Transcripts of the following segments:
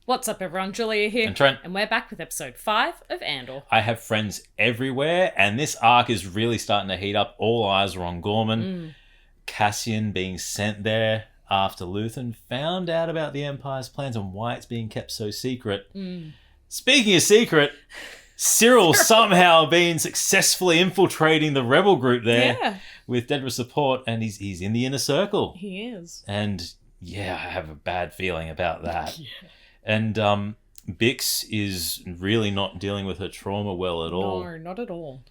What's up, everyone? Julia here. And Trent. And we're back with episode 5 of Andor. I have friends everywhere, and this arc is really starting to heat up. All eyes are on Gorman. Cassian being sent there after Luthen found out about the Empire's plans and why it's being kept so secret. Speaking of secret, Cyril somehow been successfully infiltrating the rebel group there with Dedra's support, and he's in the inner circle. He is. And yeah, I have a bad feeling about that. And Bix is really not dealing with her trauma well at all. No, not at all.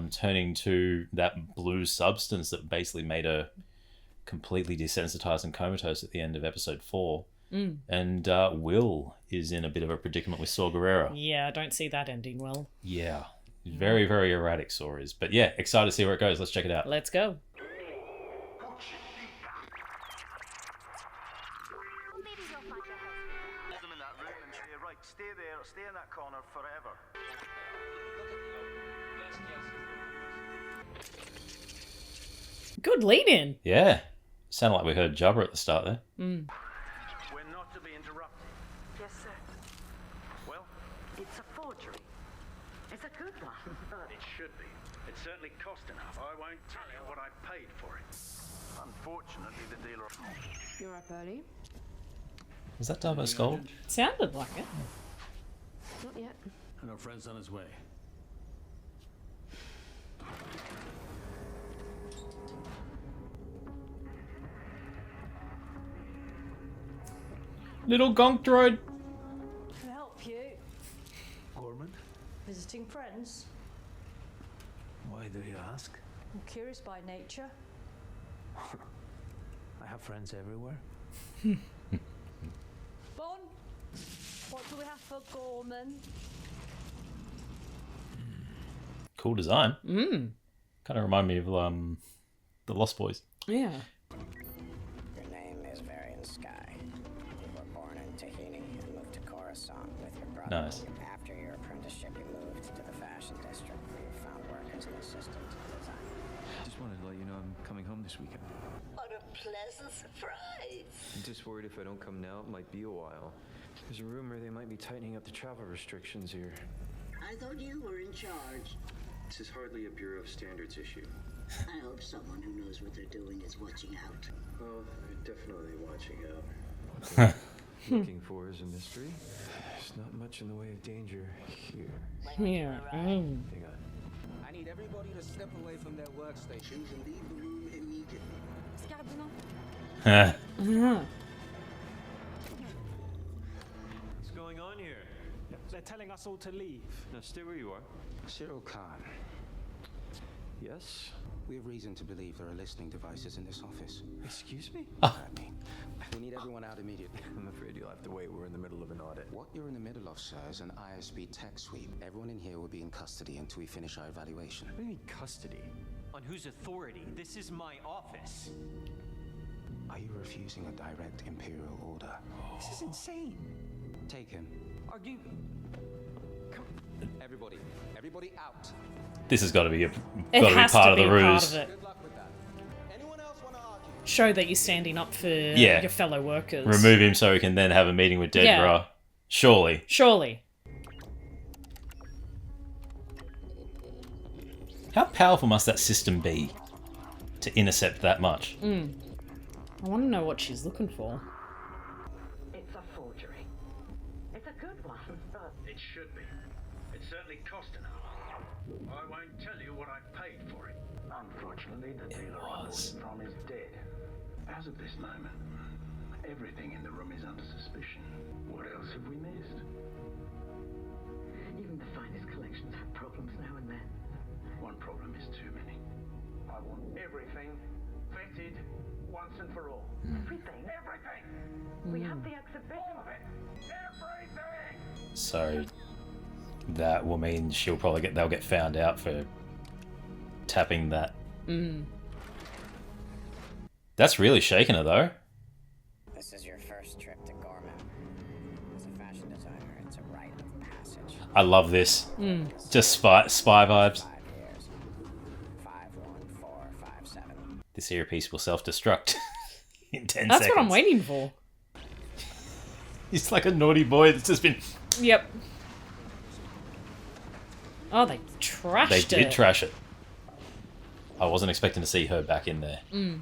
Turning to that blue substance that basically made her completely desensitized and comatose at the end of episode 4. And Will is in a bit of a predicament with Saw Gerrera. Yeah, I don't see that ending well. Yeah. Very, very erratic Saw is. But yeah, excited to see where it goes. Let's check it out. Let's go. Stay there, stay in that corner forever. Good lead in. Yeah. Sounded like we heard Jabba at the start there. We're not to be interrupted. Yes, sir. Well, It's a forgery. It's a good one. it should be. It certainly cost enough. I won't tell you what I paid for it. Unfortunately, the dealer... You're up early? Was that Darbo Skull? Sounded like it. Not yet. And our friend's on his way. Little gonk droid. Can I help you? Gorman? Visiting friends? Why do you ask? I'm curious by nature. I have friends everywhere. Bon, what do we have for Gorman? Cool design. Kind of remind me of the Lost Boys. Yeah. Your name is Varian Sky. You were born in Tahini and moved to Coruscant with your brother. Nice. After your apprenticeship, you moved to the fashion district where you found work as an assistant designer. Just wanted to let you know I'm coming home this weekend. What a pleasant surprise. I'm just worried if I don't come now, it might be a while. There's a rumor they might be tightening up the travel restrictions here. I thought you were in charge. This is hardly a Bureau of Standards issue. I hope someone who knows what they're doing is watching out. Well, they're definitely watching out. What they're looking for is a mystery. There's not much in the way of danger here. Yeah. Hang on. I need everybody to step away from their workstations and leave the room immediately. What's going on here? They're telling us all to leave. Now stay where you are. Cyril Khan, Yes? we have reason to believe there are listening devices in this office. Excuse me? We need everyone out immediately. I'm afraid you'll have to wait. We're in the middle of an audit. What you're in the middle of, sir, is an ISB tech sweep. Everyone in here will be in custody until we finish our evaluation. What do you mean custody? On whose authority? This is my office. Are you refusing a direct Imperial order? This is insane. Take him. Are you... Everybody out. This has got to be It part has to of be the a part ruse. of it. Good luck with that. Anyone else want to argue? Show that you're standing up for your fellow workers. Remove him so we can then have a meeting with Dedra. Yeah. Surely. Surely. How powerful must that system be to intercept that much? I want to know what she's looking for. It's a forgery. It's a good one. It should be. It certainly cost enough. I won't tell you what I paid for it. Unfortunately, the dealer I bought it from is dead. As of this moment, everything in the room is under suspicion. What else have we missed? Even the finest collections have problems now and then. One problem is too many. I want everything vetted once and for all. Everything. Everything! We have the exhibition. All of it! Everything! So that will mean they'll get found out for tapping that. That's really shaking her though. This is your first trip to Gorman. As a fashion designer, it's a rite of passage. I love this. Just spy vibes. 5 years. 51457. This earpiece will self-destruct in 10 That's seconds. what I'm waiting for. He's like a naughty boy that's just been... Yep. Oh, they trashed They it. did trash it. I wasn't expecting to see her back in there. There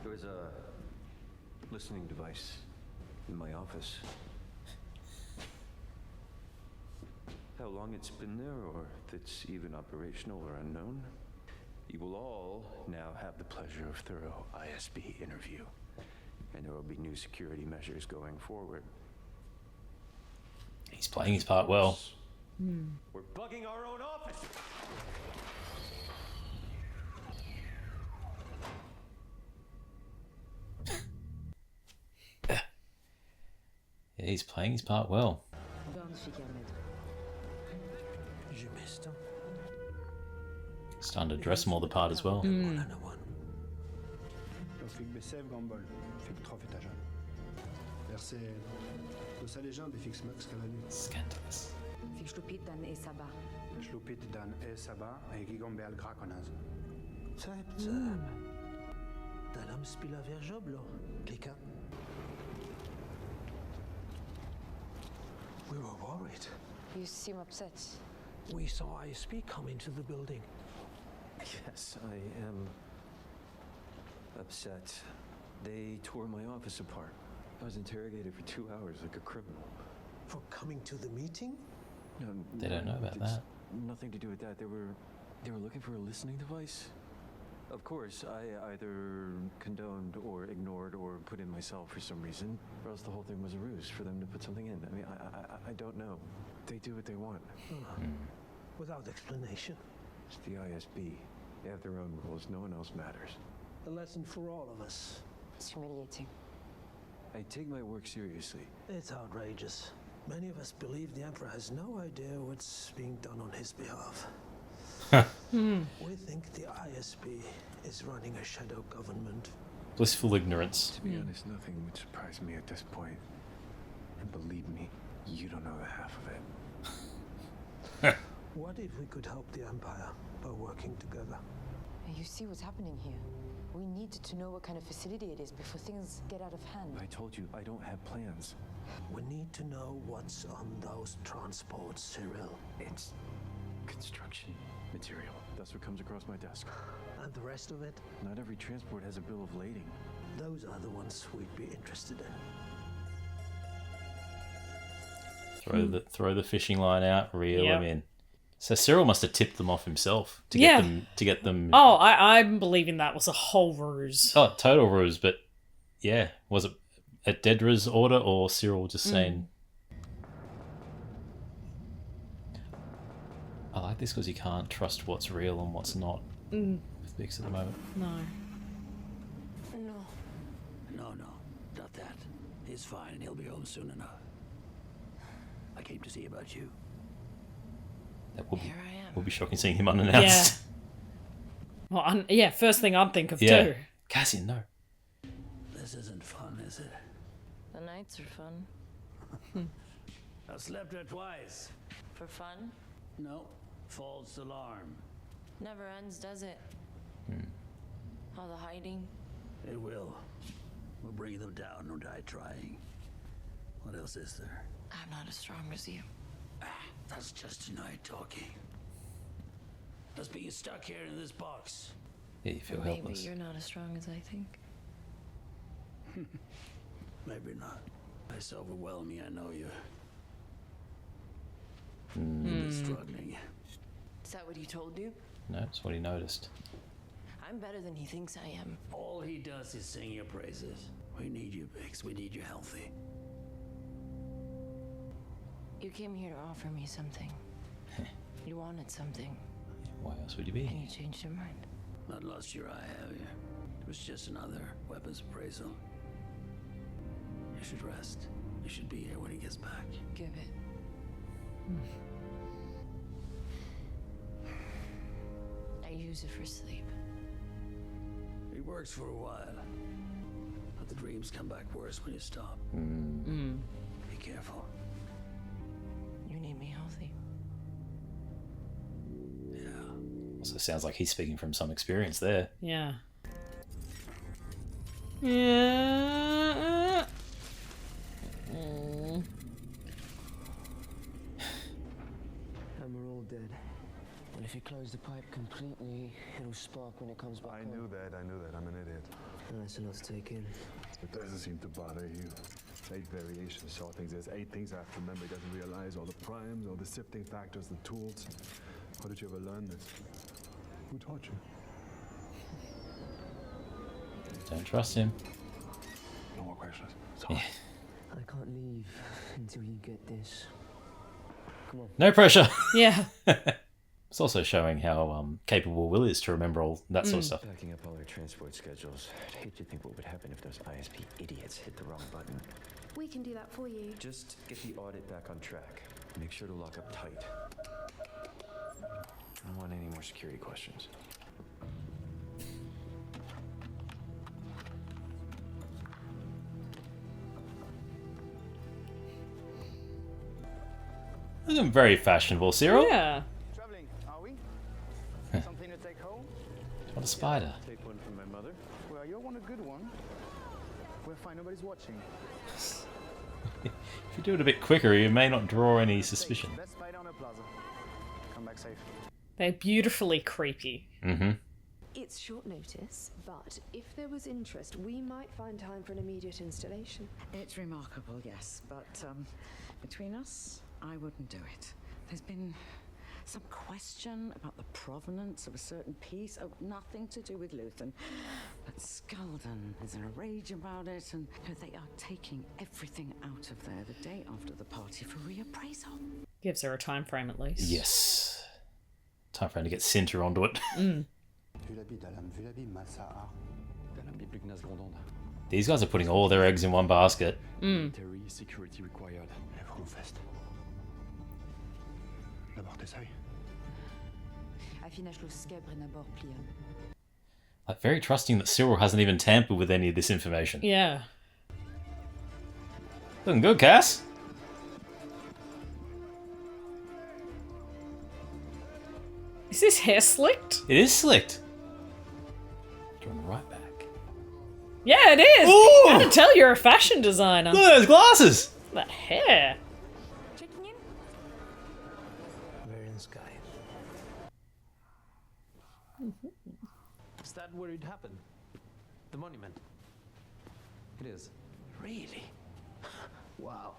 was a listening device in my office. How long it's been there, or if it's even operational or unknown, you will all now have the pleasure of thorough ISB interview. And there will be new security measures going forward. He's playing his part well. We're bugging our own office! Yeah, he's playing his part well. Starting to dress him all the part as well. Scandalous. We were worried. You seem upset. We saw ISP come into the building. Yes, I am upset. They tore my office apart. I was interrogated for 2 hours like a criminal. For coming to the meeting? No, They don't know about it's that. Nothing to do with that. They were looking for a listening device. Of course, I either condoned or ignored or put in myself for some reason, or else the whole thing was a ruse for them to put something in. I mean, I don't know. They do what they want. Without explanation. It's the ISB. They have their own rules. No one else matters. A lesson for all of us. It's humiliating. I take my work seriously. It's outrageous. Many of us believe the Emperor has no idea what's being done on his behalf. We think the ISB is running a shadow government. Blissful ignorance. To be honest, nothing would surprise me at this point. And believe me, you don't know the half of it. What if we could help the Empire by working together? You see what's happening here. We need to know what kind of facility it is before things get out of hand. I told you, I don't have plans. We need to know what's on those transports, Cyril. It's construction material. That's what comes across my desk. And the rest of it? Not every transport has a bill of lading. Those are the ones we'd be interested in. Throw the fishing line out, reel Yep. them in. So Cyril must have tipped them off himself to Yeah. get them. Oh, I'm believing that was a whole ruse. Oh, total ruse. But yeah, was it at Dedra's order or Cyril just saying? I like this because you can't trust what's real and what's not with Bix at the moment. No. No, not that. He's fine. He'll be home soon enough. I came to see about you. That would be, Here I am. would be shocking seeing him unannounced. Well, first thing I'd think of Yeah. too. Cassian, no. This isn't fun, is it? The nights are fun. I've slept here twice. For fun? No, false alarm. Never ends, does it? All the hiding. It will. We'll bring them down or die trying. What else is there? I'm not as strong as you. That's just tonight talking. Us being stuck here in this box. Yeah, you feel Maybe helpless. you're not as strong as I think. Maybe not. It's overwhelming, I know you. Hmm. You're struggling. Is that what he told you? No, it's what he noticed. I'm better than he thinks I am. All he does is sing your praises. We need you, Bix. We need you healthy. You came here to offer me something. You wanted something, Why else would you be? and you changed your mind. Not lost your eye, have you? It was just another weapons appraisal. You should rest. You should be here when he gets back. Give it. I use it for sleep. It works for a while. But the dreams come back worse when you stop. Be careful. You need me healthy. Yeah. Also sounds like he's speaking from some experience there. Yeah. Yeah. good. Well, if you close the pipe completely, it'll spark when it comes back I knew that. I'm an idiot. That's a lot to take in. It doesn't seem to bother you. 8 variations, saw things. There's 8 things I have to remember. He doesn't realize all the primes, all the sifting factors, the tools. How did you ever learn this? Who taught you? Don't trust him. No more questions. Sorry. I can't leave until you get this. Come on. No pressure. Yeah. It's also showing how capable Will is to remember all that sort of stuff. Backing up all our transport schedules. I'd hate to think what would happen if those ISP idiots hit the wrong button. We can do that for you. Just get the audit back on track. Make sure to lock up tight. I don't want any more security questions. Looking very fashionable, Cyril. Yeah. Traveling, are we? Something to take home? What a spider. Take one from my mother. Well, you're one a good one. We're fine, nobody's watching. If you do it a bit quicker, you may not draw any suspicion. Best spider on the plaza. Come back safe. They're beautifully creepy. Mm-hmm. It's short notice, but if there was interest, we might find time for an immediate installation. It's remarkable, yes, but between us, I wouldn't do it. There's been some question about the provenance of a certain piece. Oh, nothing to do with Luthen. But Skalden is in a rage about it, and they are taking everything out of there the day after the party for reappraisal. Gives her a time frame at least. Yes. Time for him to get Cinta onto it. These guys are putting all their eggs in one basket. Military security required. D'abord t'essayes. Affinage le scabre d'abord, Plion. Like, very trusting that Cyril hasn't even tampered with any of this information. Yeah. Looking good, Cass. Is his hair slicked? It is slicked. Going right back. Yeah, it is. Ooh! I had to tell you're a fashion designer. Look at those glasses. That hair. Checking in? Varian sky. Is that where it happened? The monument? It is. Really? Wow.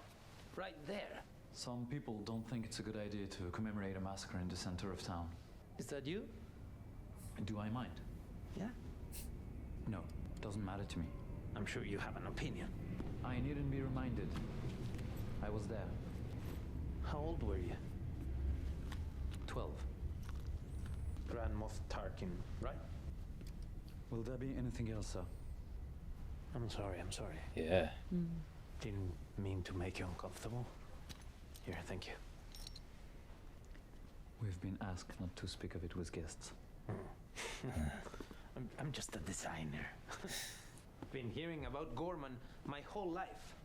Right there. Some people don't think it's a good idea to commemorate a massacre in the center of town. Is that you? Do I mind? Yeah. No, doesn't matter to me. I'm sure you have an opinion. I needn't be reminded. I was there. How old were you? 12. Grand Moff Tarkin, right? Will there be anything else, sir? I'm sorry. Yeah. Didn't mean to make you uncomfortable. Here, thank you. We've been asked not to speak of it with guests. I'm just a designer. Been hearing about Gorman my whole life.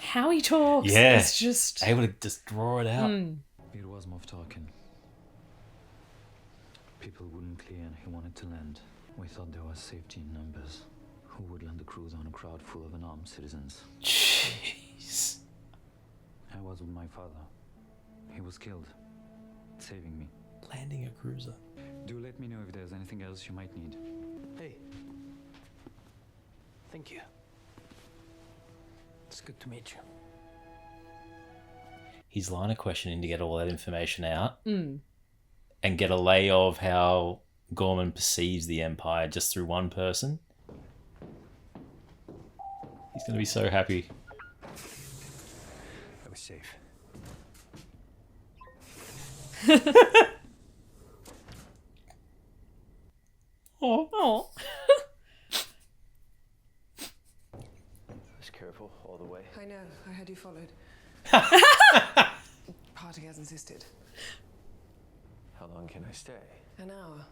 How he talks. Yeah. It's just... Able to just draw it out. It was Moff Tarkin. People wouldn't clear and he wanted to land. We thought there was safety in numbers. Who would land a cruiser on a crowd full of unarmed citizens? Jeez. I was with my father. He was killed, saving me. Landing a cruiser. Do let me know if there's anything else you might need. Hey. Thank you. It's good to meet you. His line of questioning to get all that information out Mm. and get a lay of how Gorman perceives the Empire just through one person. He's going to be so happy. I was safe. Oh. Just careful all the way. I know. I had you followed. Party has insisted. How long can I stay? An hour.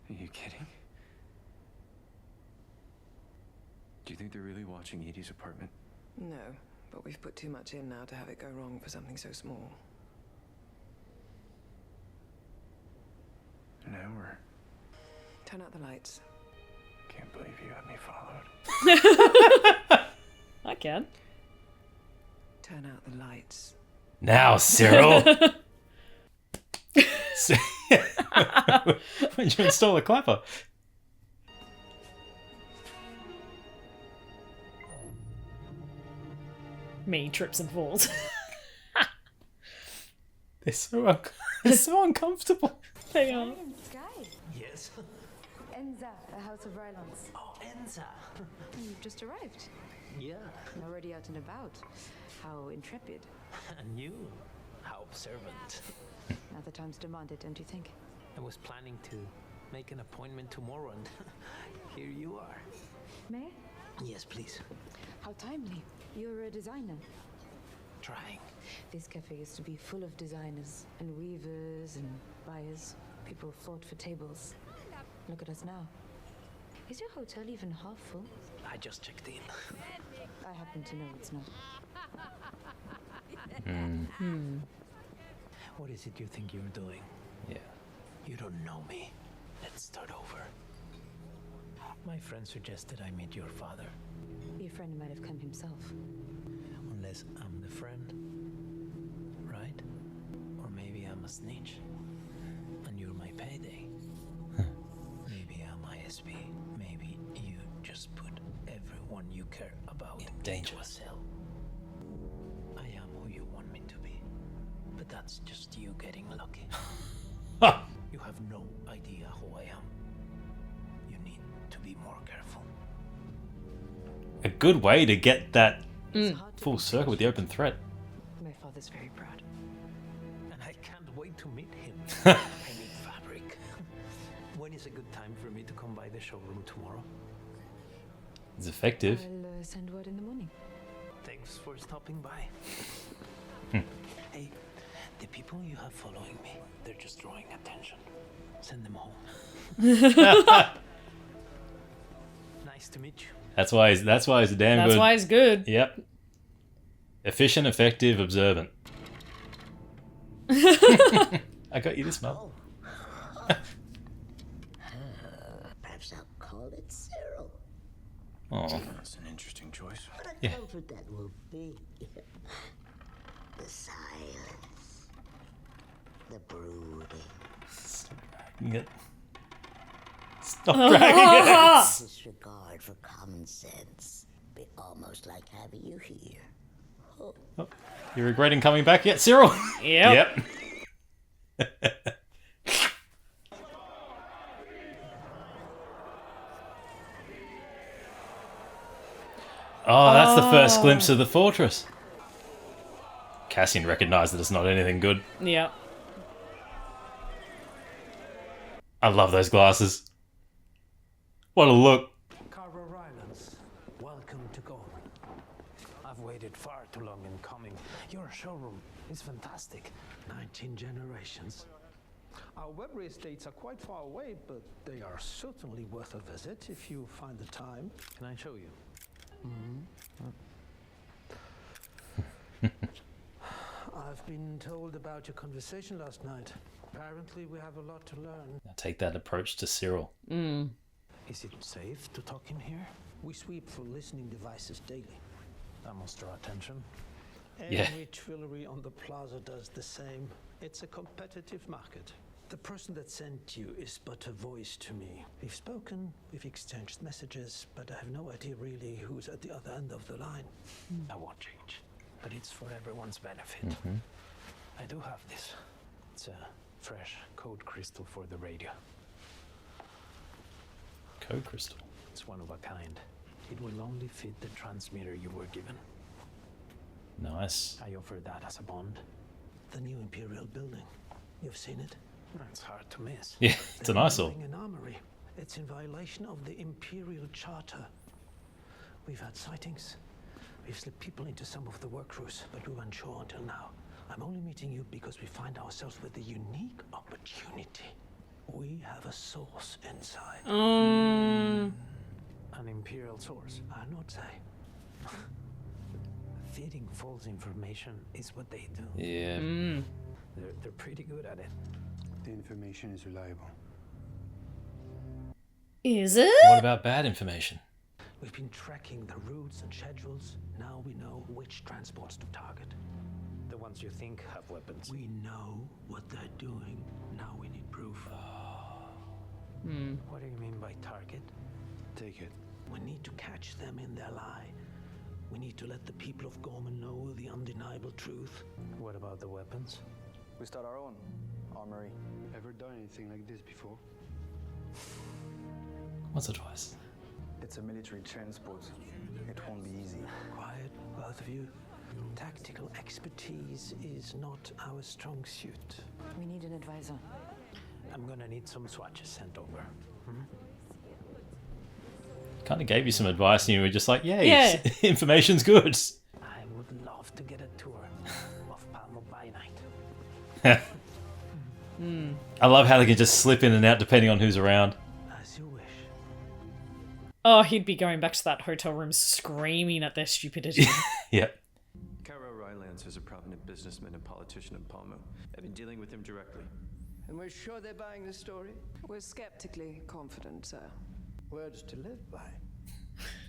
Are you kidding? Do you think they're really watching Edie's apartment? No, but we've put too much in now to have it go wrong for something so small. An hour. Turn out the lights. Can't believe you had me followed. I can. Turn out the lights. Now, Cyril. When you install a clapper. Me trips and falls. They're so uncomfortable. They are. Sky. Yes. Enza, a house of Rylance. Oh, Enza. You've just arrived. Yeah. Already out and about. How intrepid. And you? How observant. Now the times demand it, don't you think? I was planning to make an appointment tomorrow, and here you are. May? Yes, please. How timely. You're a designer. Trying. This cafe used to be full of designers and weavers and buyers. People fought for tables. Look at us now. Is your hotel even half full? I just checked in. I happen to know it's not. What is it you think you're doing? Yeah. You don't know me. Let's start over. My friend suggested I meet your father. Your friend might have come himself. Unless I'm the friend. Right? Or maybe I'm a snitch. And you're my payday. Maybe I'm ISP. Maybe you just put everyone you care about into a cell. I am who you want me to be. But that's just you getting lucky. You have no idea who I am. You need to be more careful. A good way to get that full circle with the open threat. My father's very proud. And I can't wait to meet him. I need fabric. When is a good time for me to come by the showroom tomorrow? It's effective. I'll send word in the morning. Thanks for stopping by. Hey, the people you have following me, they're just drawing attention. Send them home. Nice to meet you. That's why he's a damn good. That's why he's good. Yep. Efficient, effective, observant. I got you this month. Perhaps I'll call it Cyril. Oh. That's an interesting choice. What a Yeah. comfort that will be. The silence. The brooding. Stop dragging it. Disregard for common sense. Be almost like having you here. Oh. Oh, you regretting coming back yet, Cyril? Yep. Oh, that's the first glimpse of the fortress. Cassian recognised that it's not anything good. Yep. I love those glasses. What a look. Carver Rylance, welcome to Gorman. I've waited far too long in coming. Your showroom is fantastic. 19 generations. Our Webley estates are quite far away, but they are certainly worth a visit if you find the time. Can I show you? I've been told about your conversation last night. Apparently we have a lot to learn. Now take that approach to Cyril. Is it safe to talk in here? We sweep for listening devices daily. That must draw attention. Yeah. Every Twillery on the plaza does the same. It's a competitive market. The person that sent you is but a voice to me. We've spoken, we've exchanged messages, but I have no idea really who's at the other end of the line. I won't change, but it's for everyone's benefit. I do have this. It's a fresh code crystal for the radio. Code crystal. It's one of a kind. It will only fit the transmitter you were given. Nice. I offer that as a bond. The new Imperial building. You've seen it? It's hard to miss. Yeah, it's an eyesore. Building an armory. It's in violation of the Imperial Charter. We've had sightings. We've slipped people into some of the work crews, but we weren't sure until now. I'm only meeting you because we find ourselves with a unique opportunity. We have a source inside. An Imperial source. I'll not say. Feeding false information is what they do. Yeah. They're pretty good at it. The information is reliable. Is it? What about bad information? We've been tracking the routes and schedules. Now we know which transports to target. The ones you think have weapons. We know what they're doing. Now we need proof. What do you mean by target? Take it. We need to catch them in their lie. We need to let the people of Gorman know the undeniable truth. What about the weapons? We start our own armory. Ever done anything like this before? Once or twice. It's a military transport. It won't be easy. Quiet, both of you. Tactical expertise is not our strong suit. We need an advisor. I'm gonna need some swatches sent over. Kind of gave you some advice and you were just like, yeah. Information's good. I would love to get a tour of Palmo by night. I love how they can just slip in and out depending on who's around. As you wish. Oh, he'd be going back to that hotel room screaming at their stupidity. Yep. Cairo Rylance is a prominent businessman and politician in Palmo. I've been dealing with him directly. And we're sure they're buying the story? We're skeptically confident, sir. Words to live by.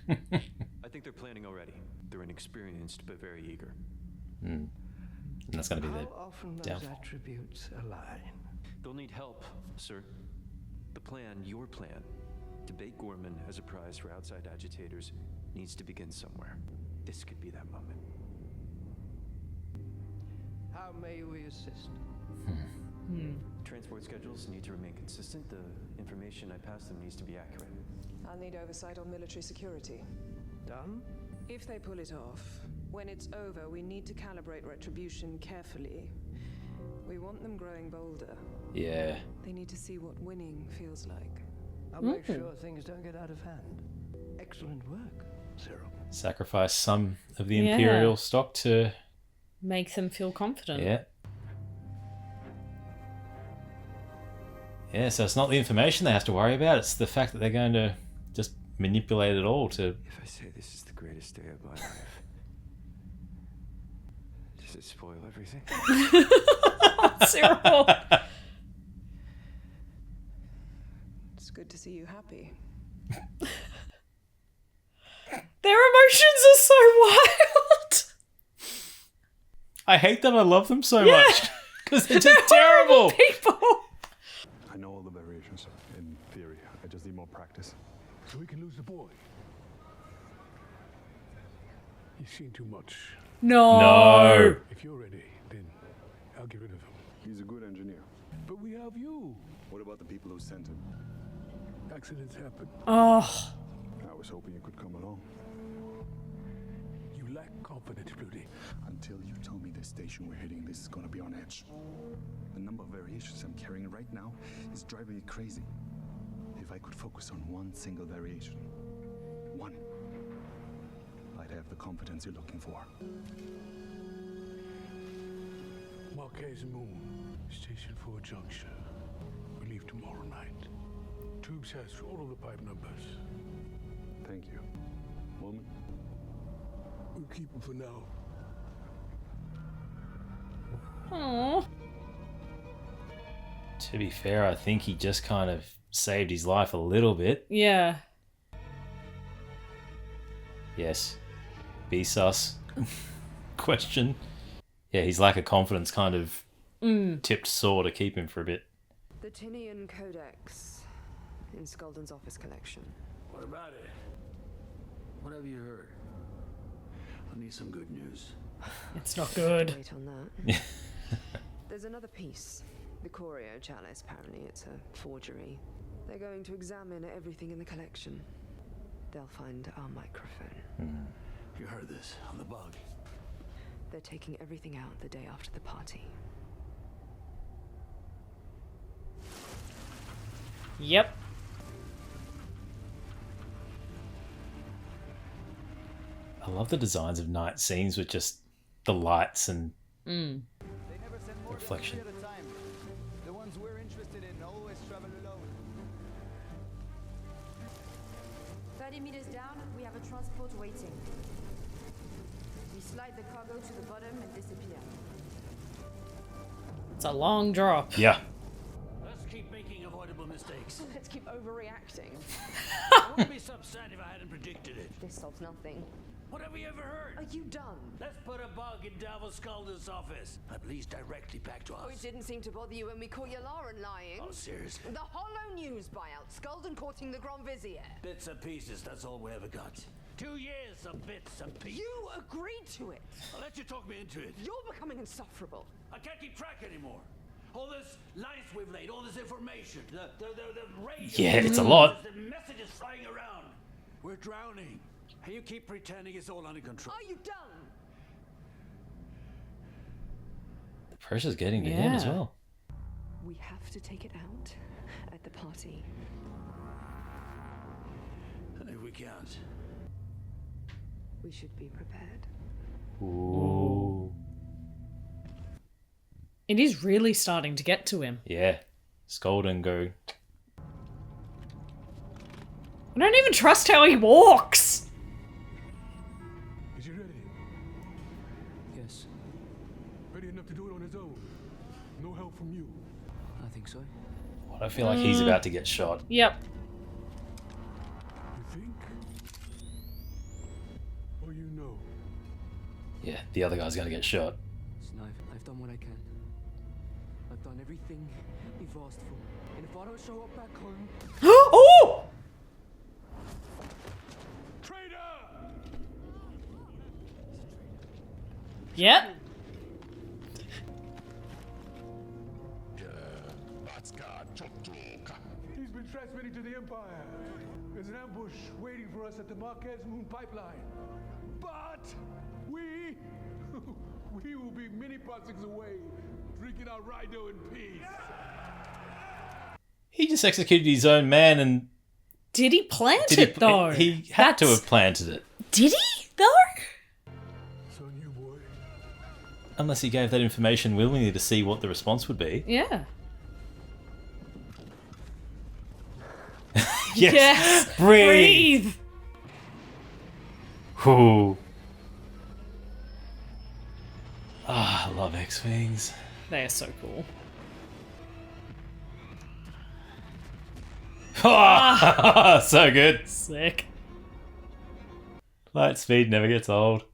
I think they're planning already. They're inexperienced but very eager. And that's going to be How their often those downfall. attributes align? They'll need help, sir. The plan, your plan, to bait Gorman as a prize for outside agitators needs to begin somewhere. This could be that moment. How may we assist? Transport schedules need to remain consistent. The information I pass them needs to be accurate. I'll need oversight on military security. Done? If they pull it off, when it's over, we need to calibrate retribution carefully. We want them growing bolder. Yeah. They need to see what winning feels like. I'll make sure things don't get out of hand. Excellent work, Cyril. Sacrifice some of the Yeah. Imperial stock to... Make them feel confident. Yeah. Yeah, so it's not the information they have to worry about, it's the fact that they're going to just manipulate it all to... If I say this is the greatest day of my life, does it spoil everything? Cyril. It's good to see you happy. Their emotions are so wild. I hate them, I love them so much. Because they're just terrible. People. I know all the variations, in theory. I just need more practice. So we can lose the boy. He's seen too much. No. If you're ready, then I'll get rid of him. He's a good engineer. But we have you. What about the people who sent him? Accidents happen. Oh. I was hoping you could come along. You lack confidence, Bloody. Until you tell me the station we're hitting, this is gonna be on edge. The number of variations I'm carrying right now is driving me crazy. If I could focus on one single variation, one, I'd have the confidence you're looking for. Marquez Moon, Station 4 Junction. We leave tomorrow night. Tubes has all of the pipe numbers. Thank you. Moment. We'll keep them for now. Aww. To be fair, I think he just kind of saved his life a little bit. Yeah. Yes. Be sus. Question. Yeah, his lack of confidence kind of tipped sore to keep him for a bit. The Tinian Codex in Skulden's office collection. What about it? What have you heard? I need some good news. It's not good. Wait on that. There's another piece. The Corio Chalice, apparently it's a forgery. They're going to examine everything in the collection. They'll find our microphone. You heard this on the bug. They're taking everything out the day after the party. Yep. I love the designs of night scenes with just the lights and Mm. the reflection. The ones we're interested in always travel alone. 30 meters down, we have a transport waiting. We slide the cargo to the bottom and disappear. It's a long drop. Yeah. Let's keep making avoidable mistakes. Let's keep overreacting. I wouldn't be so upset if I hadn't predicted it. This solves nothing. What have we ever heard? Are you done? Let's put a bug in Davos Skalden's office. At least directly back to us. Oh, it didn't seem to bother you when we caught Yalaran lying. Oh, seriously? The Hollow News buyout, Skalden courting the Grand Vizier. Bits and pieces, that's all we ever got. 2 years of bits and pieces. You agreed to it. I'll let you talk me into it. You're becoming insufferable. I can't keep track anymore. All this lines we've laid, all this information, the radio. Yeah, it's a lot. The messages flying around. We're drowning. And you keep pretending it's all under control. Are you done? The pressure's getting to him as well. We have to take it out at the party. And if we can't, we should be prepared. Ooh. It is really starting to get to him. Yeah. Scold and go. I don't even trust how he walks. Is he ready? Yes, Ready enough to do it on his own? No help from you? I think so. I feel like he's about to get shot. Yep. You think? Or you know? Yeah, the other guy's gonna get shot. Snipe, I've done what I can. I've done everything you've asked for. And if I don't show up back home... Oh! Yep. He's been transmitting to the Empire. There's an ambush waiting for us at the Marquez Moon pipeline. But we will be many parsecs away, drinking our Rhino in peace. He just executed his own man and... Did he plant it, though? He had to have planted it. Did he, though? Unless he gave that information willingly to see what the response would be. Yeah. Yes! Breathe! Ooh. Ah, I love X-Wings. They are so cool. So good. Sick. Light speed never gets old.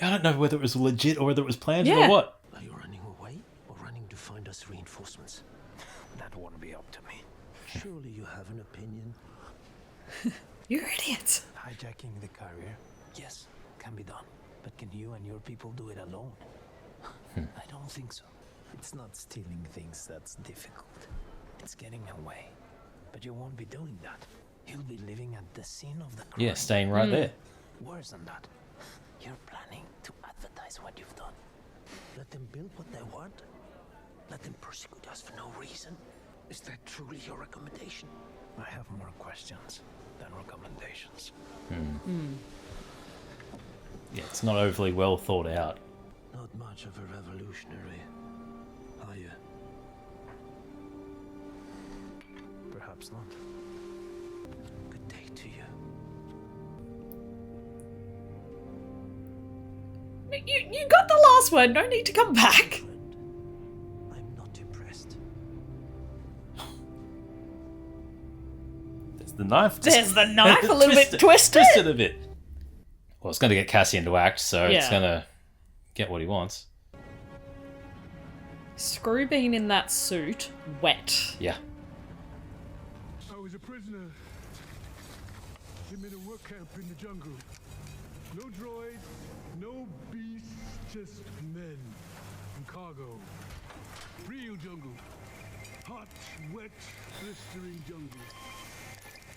I don't know whether it was legit or whether it was planned Yeah. or what. Are you running away or running to find us reinforcements? That won't be up to me. Surely you have an opinion. You're idiots. Hijacking the carrier, yes, can be done. But can you and your people do it alone? I don't think so. It's not stealing things that's difficult. It's getting away. But you won't be doing that. You'll be living at the scene of the crime. Yeah, staying right there. Worse than that. You're planning to advertise what you've done. Let them build what they want. Let them persecute us for no reason. Is that truly your recommendation? I have more questions than recommendations. Yeah, it's not overly well thought out. Not much of a revolutionary, are you? Perhaps not. Good day to you. You got the last word. No need to come back. I'm not impressed. There's the knife. There's the knife, a little bit twisted. Twisted a bit. Well, it's going to get Cassian to act, so it's going to get what he wants. Screw being in that suit, wet. Yeah. I was a prisoner. Him in a work camp in the jungle. No droids, no beasts, just men and cargo. Real jungle. Hot, wet, blistering jungle.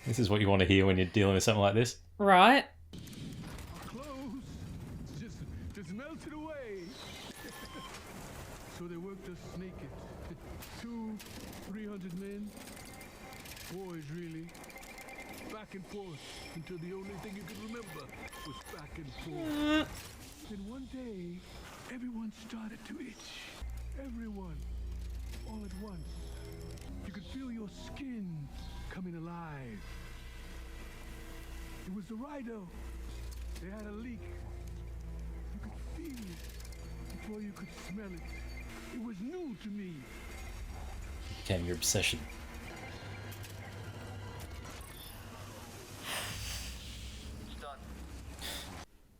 This is what you want to hear when you're dealing with something like this. Right. Our clothes just melted away. So they worked us naked. 200-300 men. Boys, really. Back and forth until the only thing you could remember was back and forth. Then one day, everyone started to itch. Everyone. All at once. You could feel your skin coming alive. It was the Rhino. They had a leak. You could feel it before you could smell it. It was new to me. It became your obsession.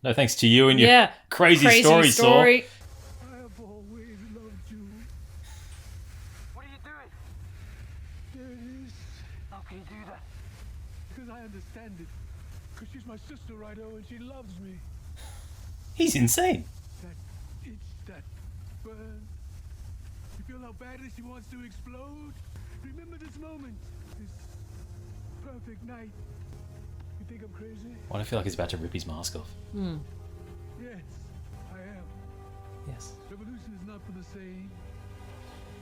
No thanks to you and your crazy story, Saul. I have always loved you. What are you doing? There it is. How can you do that? Because I understand it. Because she's my sister, Rido, and she loves me. He's insane. That itch, that burn. You feel how badly she wants to explode? Remember this moment. This perfect night. You think I'm crazy? Why do I feel like he's about to rip his mask off? Yes, I am. Yes. Revolution is not for the same.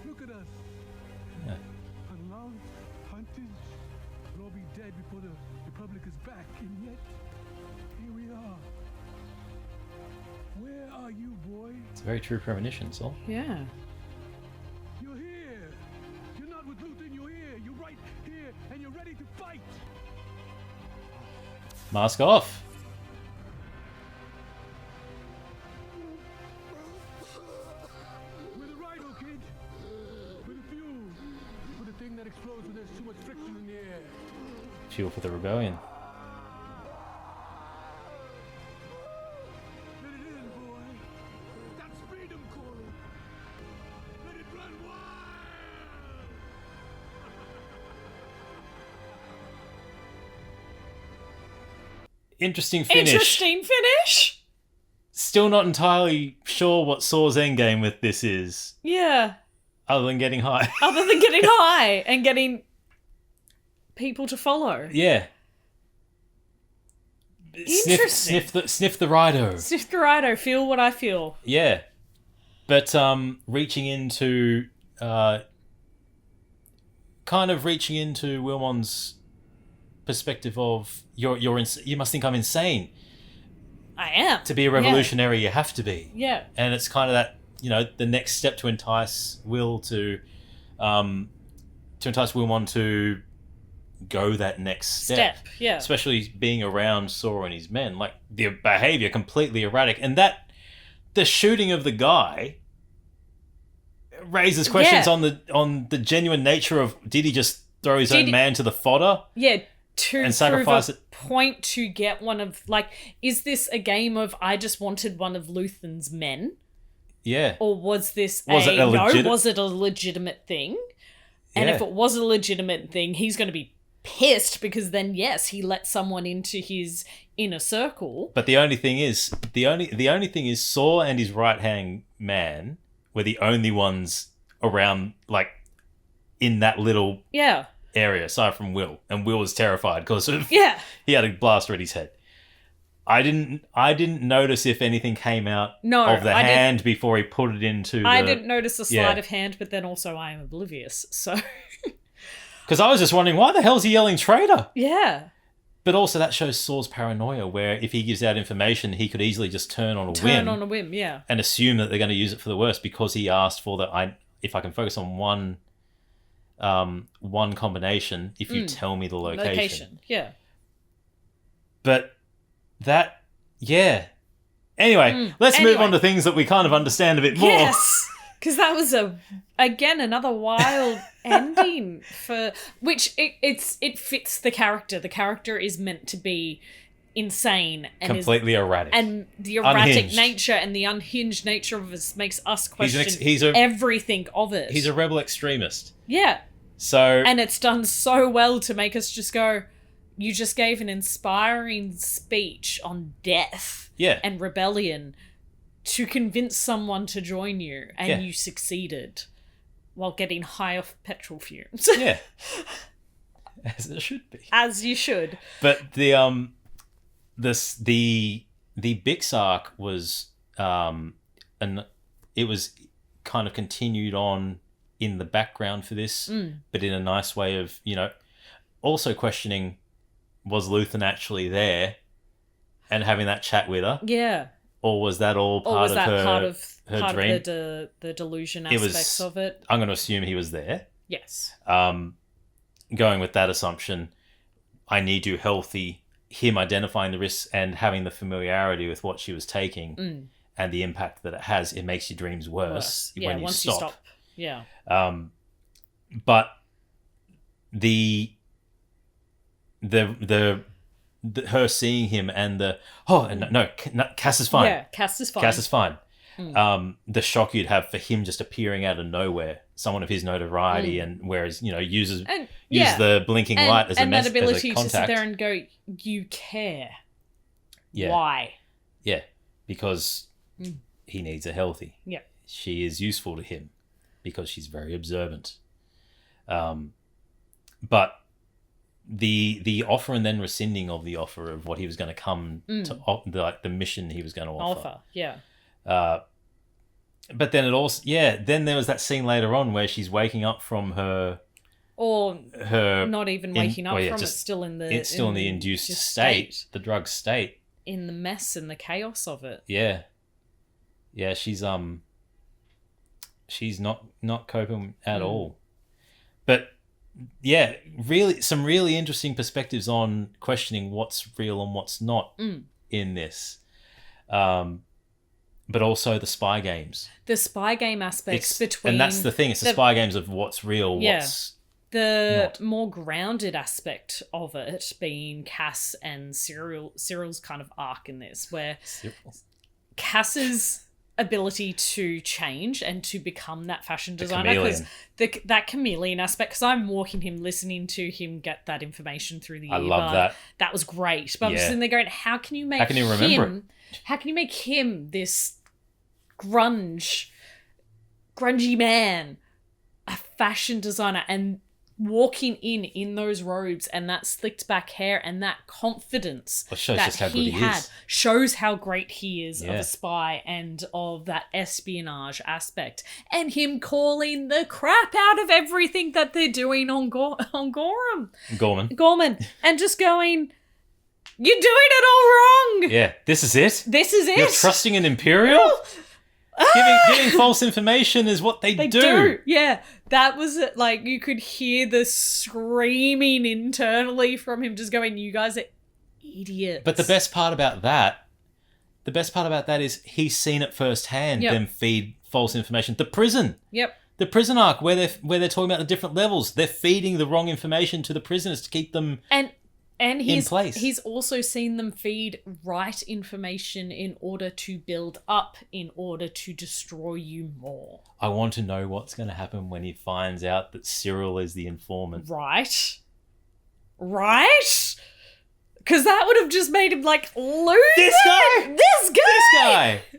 Look at us. Yeah. Unloved, hunted. We'll all be dead before the Republic is back, and yet here we are. Where are you, boy? It's a very true premonition, Saul. Yeah. You're here. You're not with Luthen. You're here. You're right here, and you're ready to fight. Mask off. We're the Rido, kid. We're the fuel. We're the thing that explodes when there's too much friction in the air. Fuel for the rebellion. Let it in, boy. That's freedom calling. Let it run wild. Interesting finish. Interesting finish. Still not entirely sure what Saul's endgame with this is, Yeah. other than getting high. Other than getting high and getting people to follow. Yeah. Interesting. Sniff the Rido. Sniff the Rido, feel what I feel. Yeah. But reaching into Wilmon's perspective of you must think I'm insane. I am. To be a revolutionary, you have to be. Yeah. And it's kind of that, the next step to entice Will to entice Wilmon to go that next step. Yeah. Especially being around Saw and his men. Like, the behavior completely erratic. And that, the shooting of the guy raises questions on the genuine nature of, did he just throw his own man to the fodder? Yeah. To and sacrifice prove a it. point to get one of, is this a game of I just wanted one of Luthen's men? Yeah. Or was this was it a legitimate thing? And Yeah. if it was a legitimate thing, he's going to be pissed because then, yes, he let someone into his inner circle. But the only thing is Saw and his right-hand man were the only ones around, in that little area, aside from Will. And Will was terrified because he had a blaster at his head. I didn't notice if anything came out of the hand before he put it into I didn't notice a sleight of hand, but then also I am oblivious, so... Because I was just wondering, why the hell is he yelling traitor? Yeah. But also that shows Saw's paranoia, where if he gives out information, he could easily just turn on a whim, yeah. and assume that they're going to use it for the worst because he asked for if I can focus on one combination, if you tell me the location. Yeah. But that, Anyway, let's move on to things that we kind of understand a bit more. Yes, because that was another wild ending for which it fits the character. The character is meant to be insane and completely erratic, and the erratic unhinged nature and the unhinged nature of it makes us question he's everything of it. He's a rebel extremist. Yeah. So and it's done so well to make us just go, you just gave an inspiring speech on death and rebellion to convince someone to join you, and you succeeded while getting high off petrol fumes. Yeah. As it should be. As you should. But the Bix arc was and it was kind of continued on in the background for this, but in a nice way of, also questioning, was Luthen actually there and having that chat with her? Yeah. Or was that all part of her dream? Of the delusion aspects of it? I'm going to assume he was there. Yes. Going with that assumption, I need you healthy, him identifying the risks and having the familiarity with what she was taking and the impact that it has. It makes your dreams worse when you stop. Yeah. But the her seeing him and Cass is fine. Yeah, Cass is fine. Cass is fine. The shock you'd have for him just appearing out of nowhere, someone of his notoriety, and whereas use the blinking light as a message, and that ability as a contact. to sit there and go, you care. Yeah. Why? Yeah, because he needs a healthy. Yeah, she is useful to him because she's very observant. But the offer and then rescinding of the offer of what he was going to come to, the mission he was going to offer. Yeah. But then then there was that scene later on where she's waking up from her not even waking up from it, still in the induced state, the drug state, in the mess and the chaos of it. Yeah, she's not coping at all. But yeah, really some really interesting perspectives on questioning what's real and what's not in this. But also the spy games. The spy game aspects between... And that's the thing. It's the spy games of what's real, what's the not. More grounded aspect of it being Cass and Cyril's kind of arc in this, where Cass's ability to change and to become that fashion designer, because that chameleon aspect, because I'm walking him, listening to him get that information through the earbud. I love that. That was great. But I'm sitting there going, how can you make him this grungy man, a fashion designer, and walking in those robes and that slicked back hair and that confidence shows how great he is of a spy and of that espionage aspect, and him calling the crap out of everything that they're doing on Gorman, and just going, you're doing it all wrong. Yeah, this is it. You're trusting an Imperial? Giving false information is what they do. Yeah, that was it. Like, you could hear the screaming internally from him, just going, you guys are idiots. But the best part about that is he's seen it firsthand, them feed false information. The prison. Yep. The prison arc where they're talking about the different levels. They're feeding the wrong information to the prisoners to keep them and in place. He's also seen them feed right information in order to build up, in order to destroy you more. I want to know what's going to happen when he finds out that Cyril is the informant. Right? Because that would have just made him like, lose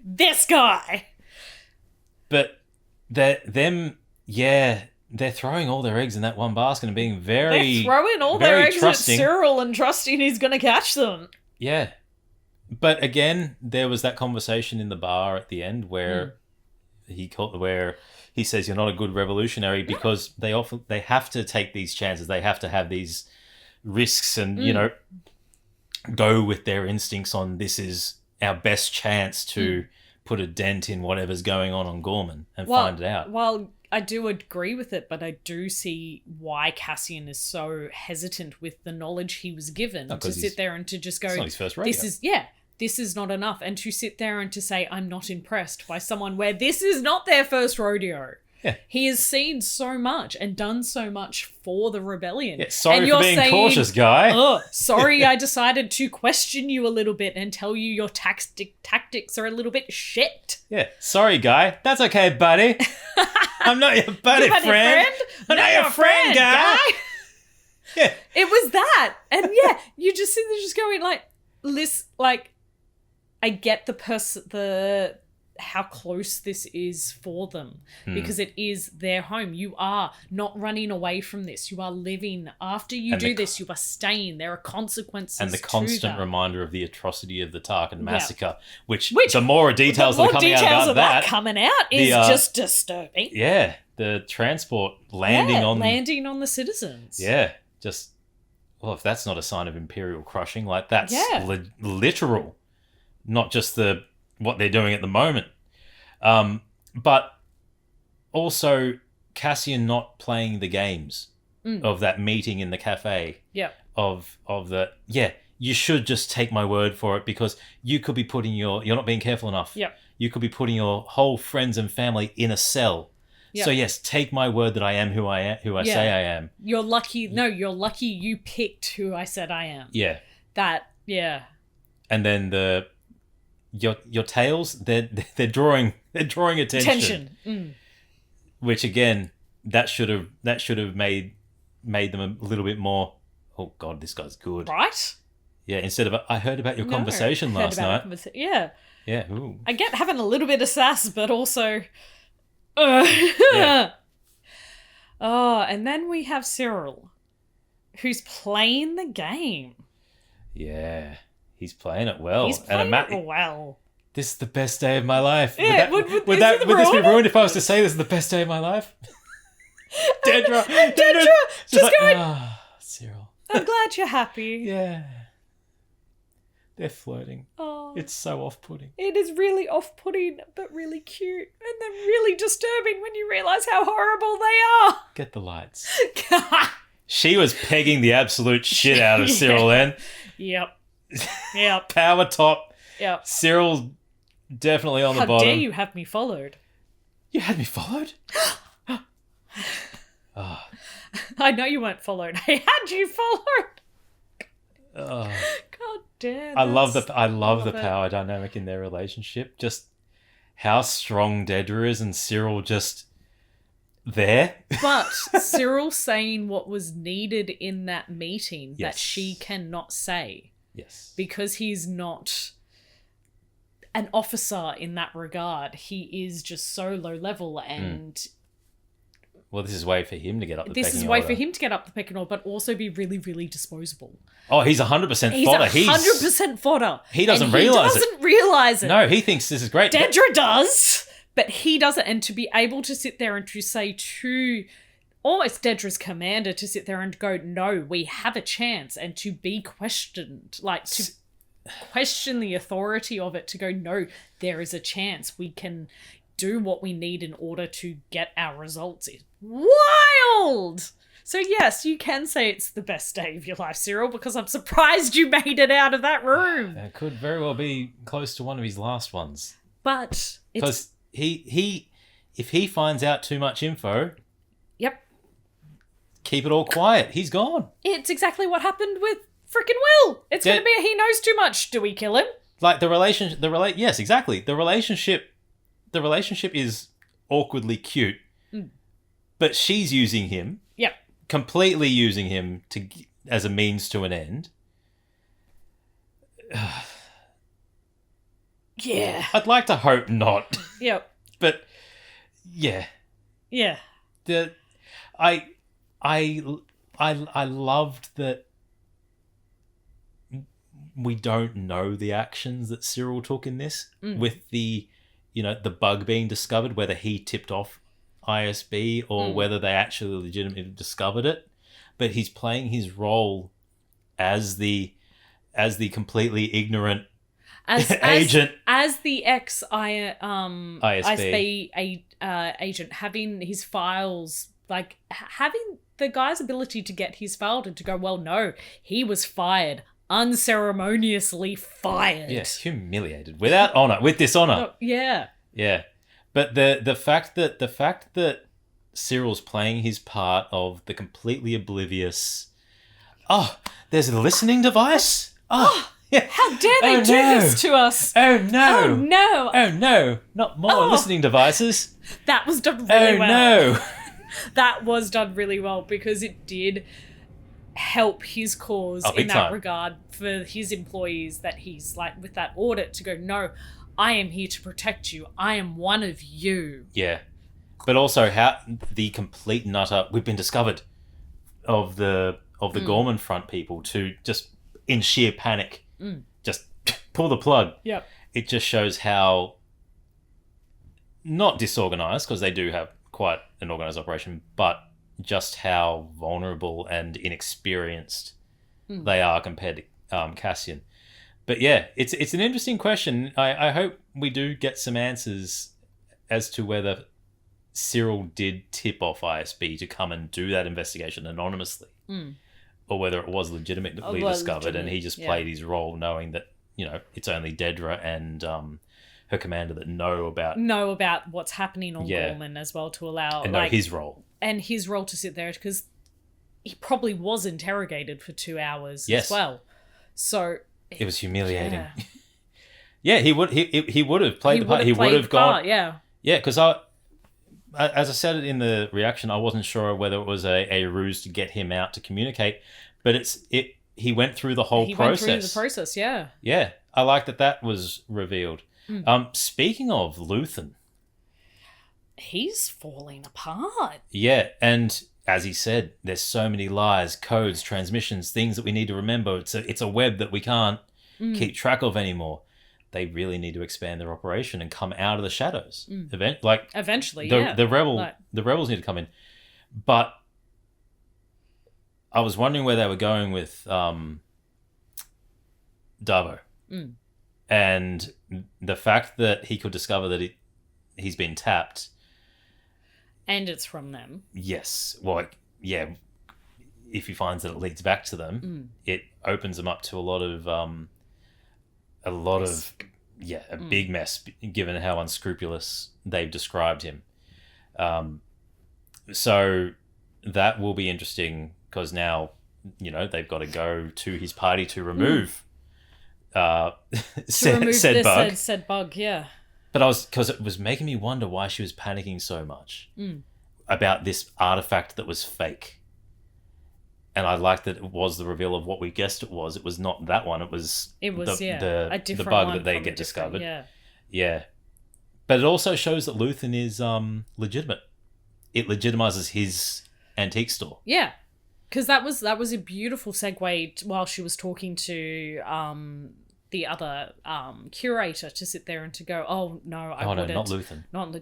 this guy. But they're throwing all their eggs in that one basket and being They're throwing all their eggs trusting. at Cyril and trusting he's going to catch them. Yeah. But again, there was that conversation in the bar at the end where where he says you're not a good revolutionary because they have to take these chances. They have to have these risks and, go with their instincts on this is our best chance to put a dent in whatever's going on Gorman and find it out. Well, I do agree with it, but I do see why Cassian is so hesitant with the knowledge he was given to sit there and to just go, it's not his first rodeo. This is not enough. And to sit there and to say, I'm not impressed by someone where this is not their first rodeo. Yeah. He has seen so much and done so much for the rebellion. Yeah, sorry for being cautious, guy. Oh, sorry, I decided to question you a little bit and tell you your tactics are a little bit shit. Yeah, sorry, guy. That's okay, buddy. I'm not your buddy, friend. I'm not your friend, guy. Yeah. It was that. And you just sit there just going I get the how close this is for them because it is their home. You are not running away from this. You are living. After you do this, you are staying. There are consequences. And the constant reminder of the atrocity of the Tarkin massacre, which the more details that are coming out about that coming out is just disturbing. Yeah, the transport landing on the citizens. Yeah, just if that's not a sign of Imperial crushing, like that's literal, not just what they're doing at the moment. But also Cassian not playing the games of that meeting in the cafe. Yeah. You should just take my word for it because you could be putting you're not being careful enough. Yeah. You could be putting your whole friends and family in a cell. Yep. So yes, take my word that I am who I say I am. You're lucky you picked who I said I am. Yeah. That Yeah. And then your tails, they're drawing attention. Which again, that should have made them a little bit more. Oh God, this guy's good, right? Yeah. Instead of I heard about your conversation last night. Yeah. Yeah. Ooh. I get having a little bit of sass, but also. Yeah. Oh, and then we have Cyril, who's playing the game. Yeah, he's playing it well. He's playing it well. This is the best day of my life. Yeah, would this be ruined if I was to say this is the best day of my life? Dedra, just going. Cyril. I'm glad you're happy. Yeah. They're flirting. Oh. It's so off-putting. It is really off-putting, but really cute. And then really disturbing when you realise how horrible they are. Get the lights. She was pegging the absolute shit out of Cyril then. Yep. Power top. Yep. Cyril's definitely on the bottom. How dare you have me followed? You had me followed? I know you weren't followed. I had you followed. Oh. God damn. I love the power dynamic in their relationship. Just how strong Dedra is and Cyril just there. But Cyril saying what was needed in that meeting that Yes. she cannot say. Yes. Because he's not an officer in that regard. He is just so low level and Well, this is way for him to get up the pecking order. this is way for him to get up the pecking order, but also be really, really disposable. Oh, he's 100% fodder. He's 100% fodder. He doesn't And realise He doesn't realise it. No, he thinks this is great. Dedra does, but he doesn't. And to be able to sit there and to say to almost Dedra's commander to sit there and go, no, we have a chance, and to be questioned, like to question the authority of it, to go, no, there is a chance. We can do what we need in order to get our results is wild. So yes, you can say it's the best day of your life, Cyril, because I'm surprised you made it out of that room. It could very well be close to one of his last ones. But because he if he finds out too much info, yep, keep it all quiet. He's gone. It's exactly what happened with freaking Will. It's going to be he knows too much. Do we kill him? Like yes, exactly. The relationship is awkwardly cute, but she's using him. Yep. Completely using him as a means to an end. Yeah. I'd like to hope not. Yep. But yeah. Yeah. I loved that we don't know the actions that Cyril took in this with the bug being discovered, whether he tipped off ISB or whether they actually legitimately discovered it. But he's playing his role as the completely ignorant agent, as the ISB agent, having his files, like having the guy's ability to get his file and to go, well, no, he was fired, unceremoniously fired. Yes, humiliated, without honor, with dishonor. Yeah. Yeah. But the fact that Cyril's playing his part of the completely oblivious. Oh, there's a listening device. Oh, yeah. How dare they do this to us? Oh no! Oh no! Oh no! Not more listening devices. That was done really well. Oh no! That was done really well because it did help his cause in that regard for his employees, that he's like with that audit to go, no, I am here to protect you. I am one of you. Yeah. But also how the complete nutter, we've been discovered, of the Gorman front people to just in sheer panic, just pull the plug. Yep. It just shows how not disorganized, because they do have quite an organized operation, but just how vulnerable and inexperienced they are compared to Cassian. But yeah, it's an interesting question. I hope we do get some answers as to whether Cyril did tip off ISB to come and do that investigation anonymously, or whether it was legitimately discovered and he just played his role, knowing that it's only Dedra and her commander that know about what's happening on Gorman as well, to allow and know his role to sit there, because he probably was interrogated for 2 hours as well. So It was humiliating. Yeah, he would have played the part. He would have gone. Yeah. Yeah, because as I said it in the reaction, I wasn't sure whether it was a ruse to get him out to communicate, but he went through the whole process. He went through the process, yeah. Yeah, I like that was revealed. Speaking of Luthen, he's falling apart. Yeah, and as he said, there's so many lies, codes, transmissions, things that we need to remember. It's a web that we can't keep track of anymore. They really need to expand their operation and come out of the shadows. Eventually, the rebels need to come in. But I was wondering where they were going with Davo. And the fact that he could discover that he's been tapped. And it's from them. Yes. Well, yeah. If he finds that it leads back to them, it opens them up to a big mess, given how unscrupulous they've described him. So that will be interesting because now, they've got to go to his party to remove said bug. Yeah. But because it was making me wonder why she was panicking so much about this artifact that was fake. And I liked that it was the reveal of what we guessed it was. It was not that one. It was a different the bug one that they from get discovered. Yeah. But it also shows that Luthen is legitimate. It legitimizes his antique store. Yeah. Because that was a beautiful segue while she was talking to the other curator to sit there and to go, oh, no, I wouldn't. No, not Luthen. No,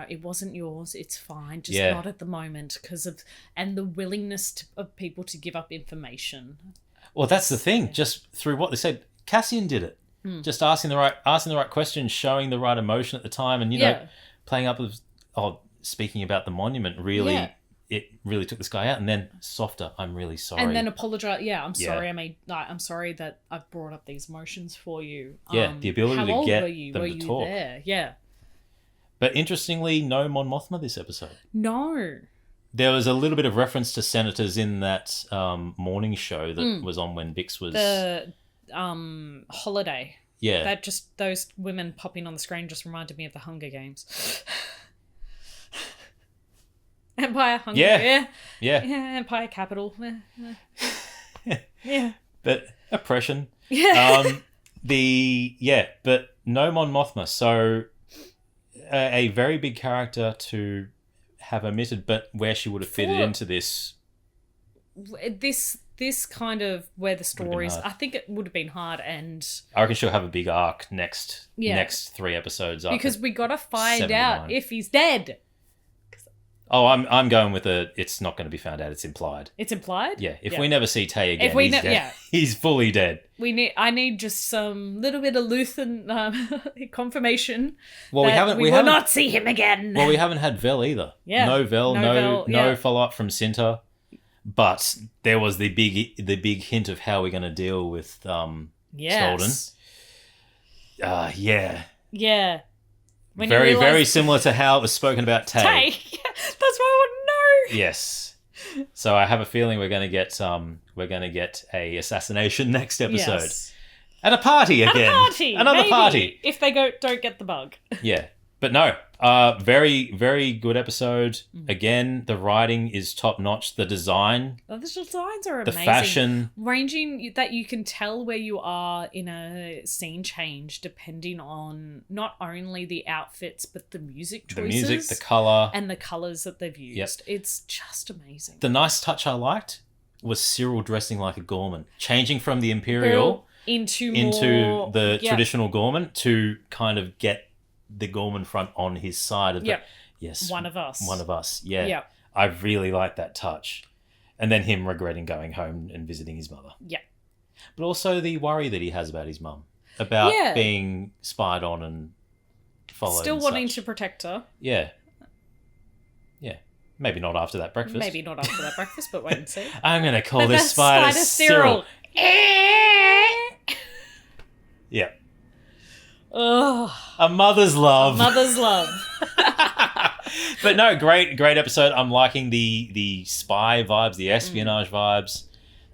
it wasn't yours. It's fine. Just Yeah. not at the moment and the willingness of people to give up information. Well, that's the thing. Just through what they said, Cassian did it. Just asking the right questions, showing the right emotion at the time, and playing up with speaking about the monument really. It really took this guy out, and then softer. I'm really sorry. And then apologize. Yeah, I'm sorry. I'm sorry that I've brought up these emotions for you. Yeah, the ability to get them to talk. There? Yeah. But interestingly, no Mon Mothma this episode. No. There was a little bit of reference to senators in that morning show that was on when Bix was the holiday. Yeah. That just those women popping on the screen just reminded me of the Hunger Games. Empire, Hunger, yeah, Empire, capital, yeah. But oppression, yeah. But no Mon Mothma, so a very big character to have omitted, but where she would have fitted into this kind of where the stories, I think it would have been hard, and I reckon she'll have a big arc next 3 episodes because we got to find out if he's dead. Oh, I'm going with it's not going to be found out. It's implied. It's implied? Yeah. If we never see Tay again, he's dead. He's fully dead. I need just some little bit of Luthen confirmation. Well, we will not see him again. Well, we haven't had Vel either. Yeah. No Vel, no follow up from Cinta. But there was the big hint of how we're going to deal with Stolden. Yeah. Yeah. Very similar to how it was spoken about Tay. That's why I want to know. Yes. So I have a feeling we're going to get a assassination next episode. Yes. At a party again. Another party. If they don't get the bug. Yeah. But no, very, very good episode. Again, the writing is top notch. The design. The designs are amazing. The fashion. Ranging that you can tell where you are in a scene change depending on not only the outfits, but the music choices. The music, the colour. And the colours that they've used. Yep. It's just amazing. The nice touch I liked was Cyril dressing like a Gorman. Changing from the Imperial into the traditional Gorman to kind of get the Gorman front on his side of one of us. Yeah. I really like that touch. And then him regretting going home and visiting his mother. Yeah. But also the worry that he has about his mum. About being spied on and followed. Still wanting to protect her. Yeah. Yeah. Maybe not after that breakfast. But wait and see. I'm going to call this spider Cyril. Yeah. Ugh. A mother's love. But no, great episode. I'm liking the spy vibes, the espionage vibes,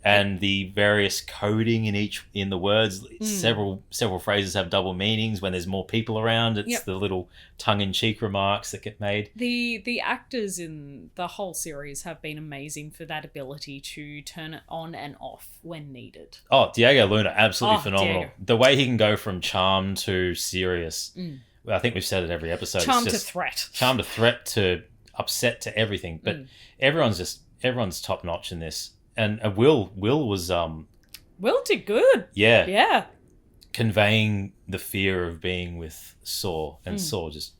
and the various coding in the words. Several phrases have double meanings. When there's more people around, it's the little tongue-in-cheek remarks that get made. The actors in the whole series have been amazing for that ability to turn it on and off when needed. Oh, Diego Luna, absolutely phenomenal. Diego. The way he can go from charm to serious. I think we've said it every episode. Charm to threat. Charm to threat to upset to everything. But everyone's top notch in this. And Will was Will did good. Yeah. Conveying the fear of being with Saw, and Saw just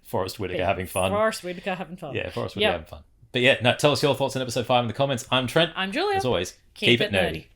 Forrest Whitaker having fun. Forrest Whitaker having fun. Yeah, Forrest Whitaker having fun. But yeah, no, tell us your thoughts on episode 5 in the comments. I'm Trent. I'm Julia. As always, keep it nerdy.